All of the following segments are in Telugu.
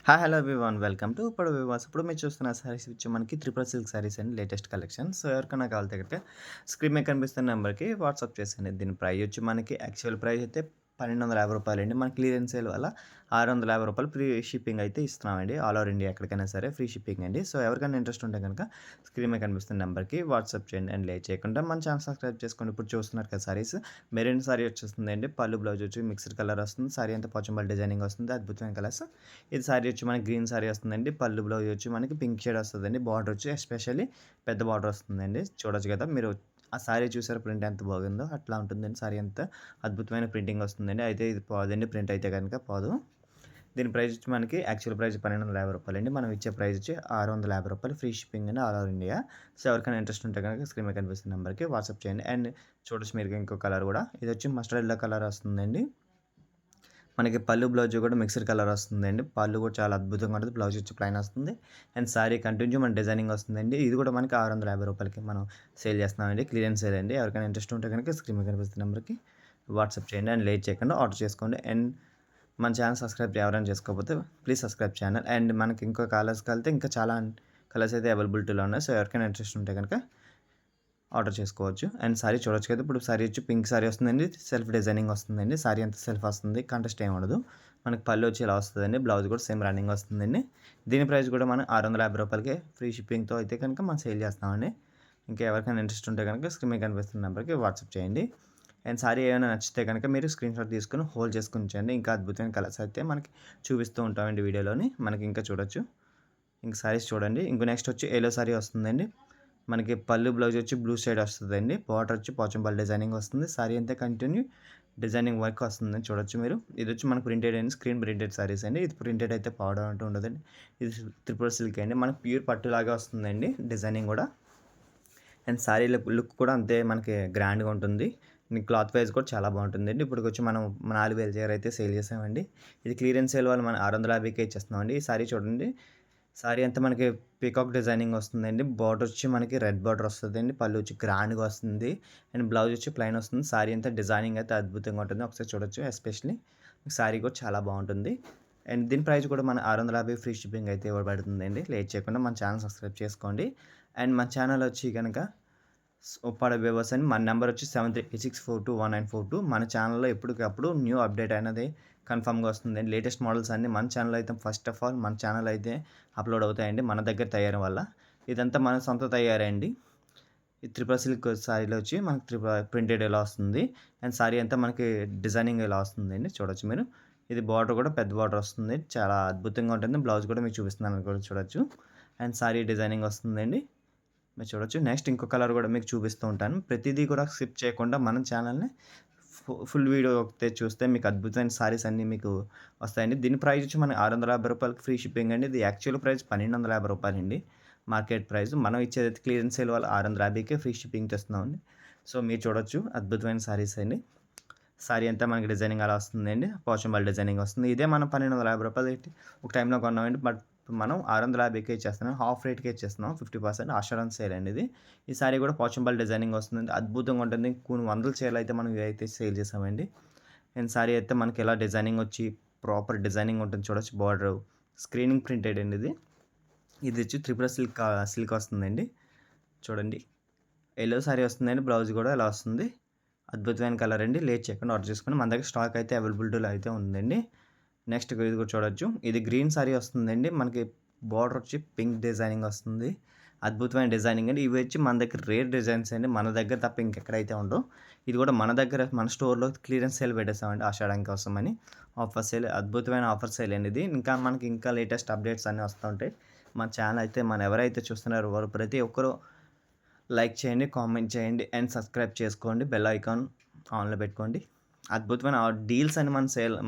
Hi hello everyone welcome to ఇప్పుడు వివాస్. ఇప్పుడు మీరు చూస్తున్న సారీస్ వచ్చి మనకి త్రిపుల్ సిల్క్ సారీస్ అండి, లేటెస్ట్ కలెక్షన్. సో ఎవరికైనా కావాలంటే గనుక స్క్రీన్ మీద కనిపిస్తున్న నెంబర్కి వాట్సాప్ చేసేయండి. దీని ప్రైస్ వచ్చి మనకి యాక్చువల్ ప్రైస్ అయితే రూ. 1250 అండి. మన క్లియరెన్స్ సేల్ వల్ల రూ. 650 ఫ్రీ షిప్పింగ్ అయితే ఇస్తున్నామండి. ఆల్ ఓవర్ ఇండియా ఎక్కడికైనా సరే ఫ్రీ షిప్పింగ్ అండి. సో ఎవరికైనా ఇంట్రెస్ట్ ఉంటే కనుక స్క్రీన్ మీద కనిపిస్తున్న నెంబర్కి వాట్సాప్ చేయండి. అండ్ లేట్ చేయకుండా మన ఛానల్ సబ్స్క్రైబ్ చేసుకోండి. ఇప్పుడు చూస్తున్నారు కదా సారీస్, మెరూన్ సారీ వచ్చేస్తుందండి. పళ్ళు బ్లౌజ్ వచ్చి మిక్స్డ్ కలర్ వస్తుంది. సారీ అంతా పోచంపల్లి డిజైనింగ్ వస్తుంది. అద్భుతమైన కలర్స్. ఇది సారీ వచ్చి మనకి గ్రీన్ సారీ వస్తుందండి. పళ్ళు బ్లౌజ్ వచ్చి మనకి పింక్ షేడ్ వస్తదండి. బార్డర్ వచ్చి ఎస్పెషల్లీ పెద్ద బార్డర్ వస్తుందండి. చూడొచ్చు కదా మీరు. ఆ సారీ చూసారా ప్రింట్ ఎంత బాగుందో? అట్లా ఉంటుందండి సారీ అంతా. అద్భుతమైన ప్రింటింగ్ వస్తుందండి. అయితే ఇది పోదండి, ప్రింట్ అయితే కనుక పోదు. దీని ప్రైస్ వచ్చి మనకి యాక్చువల్ ప్రైస్ రూ. 1250 అండి. మనం ఇచ్చే ప్రైస్ వచ్చి రూ. 650 ఫ్రీ షిప్పింగ్ అండి, ఆల్ ఓవర్ ఇండియా. సో ఎవరికైనా ఇంట్రెస్ట్ ఉంటే కనుక స్క్రీన్ మీద కనిపిస్తున్న నెంబర్కి వాట్సాప్ చేయండి. అండ్ చూడొచ్చు మీరు ఇంకో కలర్ కూడా, ఇది వచ్చి మస్టర్డ్ ఎల్లో కలర్ వస్తుందండి. మనకి పళ్ళు బ్లౌజ్ కూడా మిక్స్డ్ కలర్ వస్తుందండి. పళ్ళు కూడా చాలా అద్భుతంగా ఉంటుంది. బ్లౌజ్ వచ్చి ప్లెయిన్ వస్తుంది. అండ్ సారీ కంటిన్యూ మన డిజైనింగ్ వస్తుందండి. ఇది కూడా మనకి రూ. 650కి మనం సేల్ చేస్తున్నామండి. క్లియరెన్స్ సేల్ అండి. ఎవరికైనా ఇంట్రెస్ట్ ఉంటే కనుక స్క్రీన్ మీద కనిపిస్తున్న నెంబర్కి వాట్సాప్ చేయండి. అండ్ లేట్ చేయకుండా ఆర్డర్ చేసుకోండి. అండ్ మన ఛానల్ సబ్స్క్రైబ్ ఎవరైనా చేసుకోకపోతే ప్లీజ్ సబ్స్క్రైబ్ ఛానల్. అండ్ మనకి ఇంకో కలర్స్కి వెళ్తే ఇంకా చాలా కలర్స్ అయితే అవైలబిలిటీలో ఉన్నాయి. సో ఎవరికైనా ఇంట్రెస్ట్ ఉంటే కనుక ఆర్డర్ చేసుకోవచ్చు. అండ్ సారీ చూడొచ్చు కదా. ఇప్పుడు సారీ వచ్చి పింక్ సారీ వస్తుందండి. సెల్ఫ్ డిజైనింగ్ వస్తుందండి. సారీ అంతా సెల్ఫ్ వస్తుంది. కాంటెస్ట్ ఏమి ఉండదు. మనకి పళ్ళు వచ్చి ఇలా వస్తుందండి. బ్లౌజ్ కూడా సేమ్ రన్నింగ్ వస్తుందండి. దీని ప్రైస్ కూడా మనం రూ. 650కే ఫ్రీ షిప్పింగ్తో అయితే కనుక మనం సేల్ చేస్తామండి. ఇంకా ఎవరికైనా ఇంట్రెస్ట్ ఉంటే కనుక స్క్రీన్ మీద కనిపిస్తున్న నెంబర్కి వాట్సాప్ చేయండి. అండ్ సారీ ఏమైనా నచ్చితే కనుక మీరు స్క్రీన్ షాట్ తీసుకొని హోల్డ్ చేసుకుని ఉంచండి. ఇంకా అద్భుతమైన కలర్స్ అయితే మనకి చూపిస్తూ ఉంటామండి వీడియోలోని. మనకి ఇంకా చూడొచ్చు. ఇంక సారీస్ చూడండి. ఇంకో నెక్స్ట్ వచ్చి ఎల్లో సారీ వస్తుందండి. మనకి పళ్ళు బ్లౌజ్ వచ్చి బ్లూ షేడ్ వస్తుందండి. బార్డర్ వచ్చి పోచంపల్లి డిజైనింగ్ వస్తుంది. సారీ అంతా కంటిన్యూ డిజైనింగ్ వర్క్ వస్తుందని చూడొచ్చు మీరు. ఇది వచ్చి మనకు ప్రింటెడ్ అండి, స్క్రీన్ ప్రింటెడ్ సారీస్ అండి. ఇది ప్రింటెడ్ అయితే పౌడర్ అంటూ ఉండదండి. ఇది త్రిపుల్ సిల్క్ అండి. మనకు ప్యూర్ పట్టులాగా వస్తుందండి డిజైనింగ్ కూడా. అండ్ సారీ లుక్ కూడా అంతే మనకి గ్రాండ్గా ఉంటుంది. క్లాత్ వైజ్ కూడా చాలా బాగుంటుందండి. ఇప్పుడు వచ్చి మనం 4000 చీర అయితే సేల్ చేసామండి. ఇది క్లియరెన్స్ సేల్ వల్ల మనం 650కే ఇచ్చేస్తున్నామండి. ఈ సారీ చూడండి. సారీ అంతా మనకి పీకాక్ డిజైనింగ్ వస్తుందండి. బార్డర్ వచ్చి మనకి రెడ్ బార్డర్ వస్తుందండి. పళ్ళు వచ్చి గ్రాండ్గా వస్తుంది. అండ్ బ్లౌజ్ వచ్చి ప్లెయిన్ వస్తుంది. సారీ అంతా డిజైనింగ్ అయితే అద్భుతంగా ఉంటుంది. ఒకసారి చూడొచ్చు. ఎస్పెషల్లీ సారీ కూడా చాలా బాగుంటుంది. అండ్ దీని ప్రైస్ కూడా మన 650 ఫ్రీ షిప్పింగ్ అయితే ఇవ్వబడుతుందండి. లేట్ చేయకుండా మన ఛానల్ సబ్స్క్రైబ్ చేసుకోండి. అండ్ మన ఛానల్ వచ్చి కనుక ఉప్పాడ వ్యూవర్స్ అని, మన నెంబర్ వచ్చి 7386421942. మన ఛానల్లో ఎప్పటికప్పుడు న్యూ అప్డేట్ అనేది కన్ఫర్మ్గా వస్తుందండి. లేటెస్ట్ మోడల్స్ అన్నీ మన ఛానల్ అయితే ఫస్ట్ ఆఫ్ ఆల్ మన ఛానల్ అయితే అప్లోడ్ అవుతాయండి, మన దగ్గర తయారీ వల్ల. ఇదంతా మన సొంత తయారీ అండి. ఈ త్రిపుర సిల్క్ సారీలో వచ్చి మనకి ప్రింటెడ్ ఎలా వస్తుంది. అండ్ సారీ అంతా మనకి డిజైనింగ్ ఎలా వస్తుందండి చూడొచ్చు మీరు. ఇది బార్డర్ కూడా పెద్ద బార్డర్ వస్తుంది. చాలా అద్భుతంగా ఉంటుంది. బ్లౌజ్ కూడా మీకు చూపిస్తున్నాను కూడా చూడొచ్చు. అండ్ సారీ డిజైనింగ్ వస్తుందండి. మీరు చూడొచ్చు. నెక్స్ట్ ఇంకో కలర్ కూడా మీకు చూపిస్తూ ఉంటాను. ప్రతిదీ కూడా స్కిప్ చేయకుండా మన ఛానల్‌ని ఫుల్ వీడియో ఒకటే చూస్తే మీకు అద్భుతమైన సారీస్ అన్నీ మీకు వస్తాయండి. దీని ప్రైస్ వచ్చి మనకి రూ. 650 ఫ్రీ షిప్పింగ్ అండి. ఇది యాక్చువల్ ప్రైస్ రూ. 1250 అండి. Market price. మనం ఇచ్చేదైతే క్లియరెన్స్ సేల్ వల్ల 650కే ఫ్రీ షిప్పింగ్‌తో ఇస్తున్నామండి. సో మీరు చూడొచ్చు అద్భుతమైన సారీస్ అండి. సారీ అంతా మనకి డిజైనింగ్ అలా వస్తుందండి. పోచంపల్లి డిజైనింగ్ వస్తుంది. ఇదే మనం రూ. 1250 పెట్టి ఒక టైంలో కొన్నామండి. బట్ మనం 650కే ఇచ్చేస్తున్నాం. హాఫ్ రేట్‌కే ఇచ్చేస్తున్నాం. 50% ఆషాఢం సేల్ అండి ఇది. ఈ సారీ కూడా పోచంపల్లి డిజైనింగ్ వస్తుందండి. అద్భుతంగా ఉంటుంది. కొన్ని వందల చీరలు అయితే మనం ఇవైతే సేల్ చేసామండి. అండ్ సారీ అయితే మనకి ఇలా డిజైనింగ్ వచ్చి ప్రాపర్ డిజైనింగ్ ఉంటుంది చూడొచ్చు. బార్డర్ స్క్రీనింగ్ ప్రింటెడ్ అండి ఇది. ఇది వచ్చి త్రిపుర సిల్క్ వస్తుందండి. చూడండి. యెల్లో సారీ వస్తుందండి. బ్లౌజ్ కూడా ఇలా వస్తుంది. అద్భుతమైన కలర్ అండి. లేట్ చేయకుండా ఆర్డర్ చేసుకోండి. మన దగ్గర స్టాక్ అయితే అవైలబిలిటీలో అయితే ఉందండి. నెక్స్ట్ ఇది కూడా చూడొచ్చు. ఇది గ్రీన్ సారీ వస్తుందండి. మనకి బార్డర్ వచ్చి పింక్ డిజైనింగ్ వస్తుంది. అద్భుతమైన డిజైనింగ్ అండి. ఇవి వచ్చి మన దగ్గర రేర్ డిజైన్స్ అండి. మన దగ్గర తప్ప ఇంకెక్కడైతే ఉండవు. ఇది కూడా మన దగ్గర మన స్టోర్‌లో క్లియరెన్స్ సేల్ పెట్టేసామండి ఆషాఢం కోసమని. ఆఫర్ సేల్, అద్భుతమైన ఆఫర్ సేల్ అండి ఇది. ఇంకా మనకి ఇంకా లేటెస్ట్ అప్డేట్స్ అన్నీ వస్తూ ఉంటాయి. మన ఛానల్ అయితే ఎవరైతే చూస్తున్నారో వారు ప్రతి ఒక్కరు లైక్ చేయండి, కామెంట్ చేయండి అండ్ సబ్స్క్రైబ్ చేసుకోండి. బెల్ ఐకాన్ ఆన్‌లో పెట్టుకోండి. అద్భుతమైన డీల్స్ అని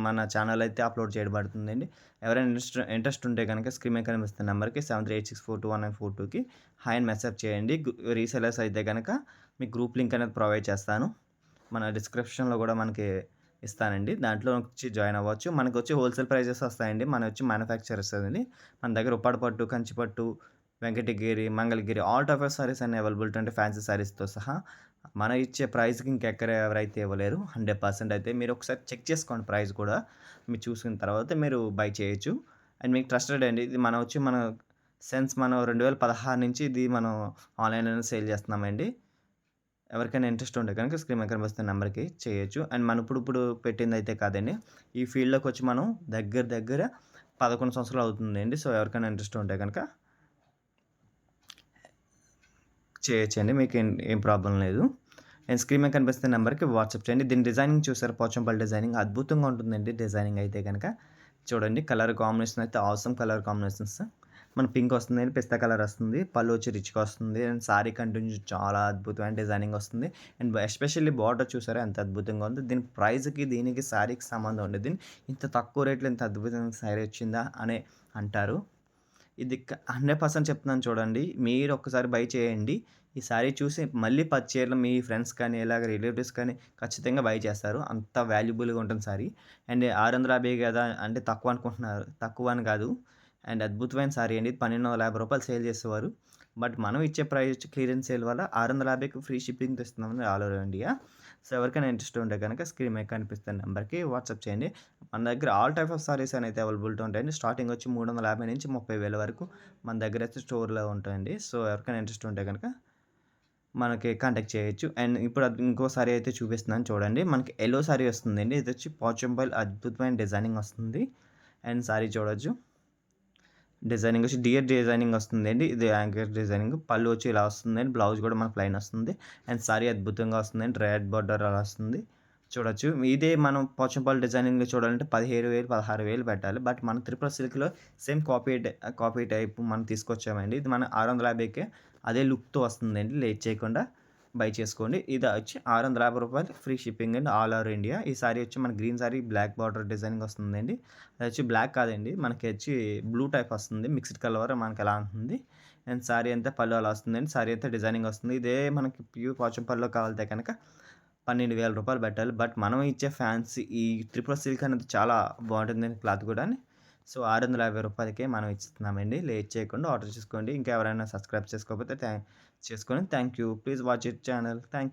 మన ఛానల్ అయితే అప్లోడ్ చేయబడుతుందండి. ఎవరైనా ఇంట్రెస్ట్ ఉంటే కనుక స్క్రీన్ మీద కనిపిస్తున్న నెంబర్‌కి 7386421942కి హాయ్ అని మెసేజ్ చేయండి. రీసెలర్స్ అయితే కనుక మీకు గ్రూప్ లింక్ అనేది ప్రొవైడ్ చేస్తాను. మన డిస్క్రిప్షన్‌లో కూడా మనకి ఇస్తానండి. దాంట్లో వచ్చి జాయిన్ అవ్వచ్చు. మనకొచ్చి హోల్‌సేల్ ప్రైజెస్ వస్తాయండి. మనొచ్చి మ్యానుఫ్యాక్చరర్స్ అండి. మన దగ్గర ఉప్పాడ పట్టు, కంచి పట్టు, Venkatagiri, Mangalagiri all type of saris అన్నీ అవైలబిలిటీ ఉంటాయి. ఫ్యాన్సీ సారీస్‌తో సహా. మనం ఇచ్చే ప్రైస్‌కి ఇంకెక్కడ ఎవరైతే ఇవ్వలేరు. 100% అయితే మీరు ఒకసారి చెక్ చేసుకోండి ప్రైస్ కూడా. మీరు చూసుకున్న తర్వాత మీరు బై చేయొచ్చు. అండ్ మీకు ట్రస్టెడ్ అండి. ఇది మన మనం 2016 నుంచి ఇది మనం ఆన్‌లైన్‌లోనే సేల్ చేస్తున్నామండి. ఎవరికైనా ఇంట్రెస్ట్ ఉంటే గనుక స్క్రీన్ మీద కనిపిస్తున్న నంబర్‌కి చేయొచ్చు. అండ్ మనం ఇప్పుడిప్పుడు పెట్టిందయితే కాదండి. ఈ ఫీల్డ్‌లోకొచ్చి మనం దగ్గర దగ్గర 11 సంవత్సరాలు అవుతుందండి. సో, ఎవరికైనా ఇంట్రెస్ట్ ఉంటే గనక చేయొచ్చండి. మీకేం ప్రాబ్లమ్ లేదు. అండ్ స్క్రీన్ మీద కనిపిస్తున్న నంబర్‌కి వాట్సాప్ చేయండి. దీని డిజైనింగ్ చూసారా పోచంపల్లి డిజైనింగ్ అద్భుతంగా ఉంటుందండి డిజైనింగ్ అయితే గనక. చూడండి కలర్ కాంబినేషన్ అయితే ఆసమ్ కలర్ కాంబినేషన్స్. మన పింక్ వస్తుందండి, పిస్తా కలర్ వస్తుంది. పళ్ళు వచ్చి రిచ్‌గా వస్తుంది. అండ్ సారీ కంటిన్యూ చాలా అద్భుతమైన డిజైనింగ్ వస్తుంది. అండ్ ఎస్పెషల్లీ బార్డర్ చూసారా ఎంత అద్భుతంగా ఉందో. దీని ప్రైస్‌కి దీనికి సారీకి సంబంధం ఉండదు. ఇంత తక్కువ రేట్‌లో ఇంత అద్భుతమైన సారీ వచ్చిందా అని అంటారు. ఇది 100% చెప్తున్నాను చూడండి. మీరొక్కసారి బై చేయండి. ఈ సారీ చూసి మళ్ళీ 10 చీరలు మీ ఫ్రెండ్స్ కానీ, ఇలాగ రిలేటివ్స్ కానీ ఖచ్చితంగా బై చేస్తారు. అంత వాల్యుబుల్‌గా ఉంటుంది సారీ. అండ్ 650 గదా! అంటే తక్కువ అనుకుంటున్నారు. తక్కువ అని కాదు. అండ్ అద్భుతమైన సారీ అండి. రూ. 1250 సేల్ చేసేవారు. బట్ మనం ఇచ్చే ప్రైస్ వచ్చి క్లియరెన్స్ సేల్ వల్ల 650కి ఫ్రీ షిప్పింగ్‌తో ఇస్తున్నామండి ఆల్ ఓవర్ ఇండియా. సో, ఎవరికైనా ఇంట్రెస్ట్ ఉంటే గనక స్క్రీన్ మీద కనిపిస్తున్న నంబర్‌కి వాట్సాప్ చేయండి. మన దగ్గర ఆల్ టైప్ ఆఫ్ సారీస్ అయితే అవైలబిలిటీ ఉంటాయండి. స్టార్టింగ్ వచ్చి 350 నుంచి 30,000 వరకు మన దగ్గరైతే స్టోర్‌లో ఉంటాయండి. సో, ఎవరికైనా ఇంట్రెస్ట్ ఉంటే గనక మనకి కాంటాక్ట్ చేయొచ్చు. అండ్ ఇప్పుడు ఇంకో సారీ అయితే చూపిస్తున్నాను చూడండి. మనకి యెల్లో సారీ వస్తుందండి. ఇదొచ్చి పోచంపల్లి అద్భుతమైన డిజైనింగ్ వస్తుంది. అండ్ సారీ చూడొచ్చు. డిజైనింగ్ వచ్చి డియర్ డిజైనింగ్ వస్తుందండి. ఇది యాంకర్ డిజైనింగ్. పళ్ళు వచ్చి ఇలా వస్తుందండి. బ్లౌజ్ కూడా మనకు ప్లెయిన్ వస్తుంది. అండ్ సారీ అద్భుతంగా వస్తుందండి. రెడ్ బార్డర్ అలా వస్తుంది. చూడొచ్చు. ఇదే మనం పోచంపల్లి డిజైనింగ్‌లో చూడాలంటే 17,000, 16,000 పెట్టాలి. బట్ మన త్రిపుర సిల్క్‌లో సేమ్ కాపీ టైప్ మనం తీసుకొచ్చామండి. ఇది మన 650కే అదే లుక్‌తో వస్తుందండి. లేట్ చేయకుండా బై చేసుకోండి. ఇది వచ్చి రూ. 650 ఫ్రీ షిప్పింగ్ అండి ఆల్ ఓవర్ ఇండియా. ఈ సారీ వచ్చి మన green sari black border designing వస్తుందండి. అదొచ్చి బ్లాక్ కాదండి. మనకి వచ్చి బ్లూ టైప్ వస్తుంది. మిక్స్డ్ కలర్ మనకలా ఉంటుంది. అండ్ సారీ అంతా పళ్ళు అలా వస్తుందండి. సారీ అంతా డిజైనింగ్ వస్తుంది. ఇదే మనకి ప్యూర్ పోచంపల్లిలో కావాలంటే కనుక రూ. 12,000 పెట్టాలి. బట్ మనం ఇచ్చే ఫ్యాన్సీ ఈ త్రిపుర సిల్క్ అనేది చాలా బావుంటుందండి క్లాత్ కూడాని. సో, రూ. 650కే మనం ఇస్తున్నామండి. లేట్ చేయకుండా ఆర్డర్ చేసుకోండి. ఇంకా ఎవరైనా సబ్స్క్రైబ్ చేసుకోకపోతే చేసుకొని thank you. Please watch it channel. Thank you.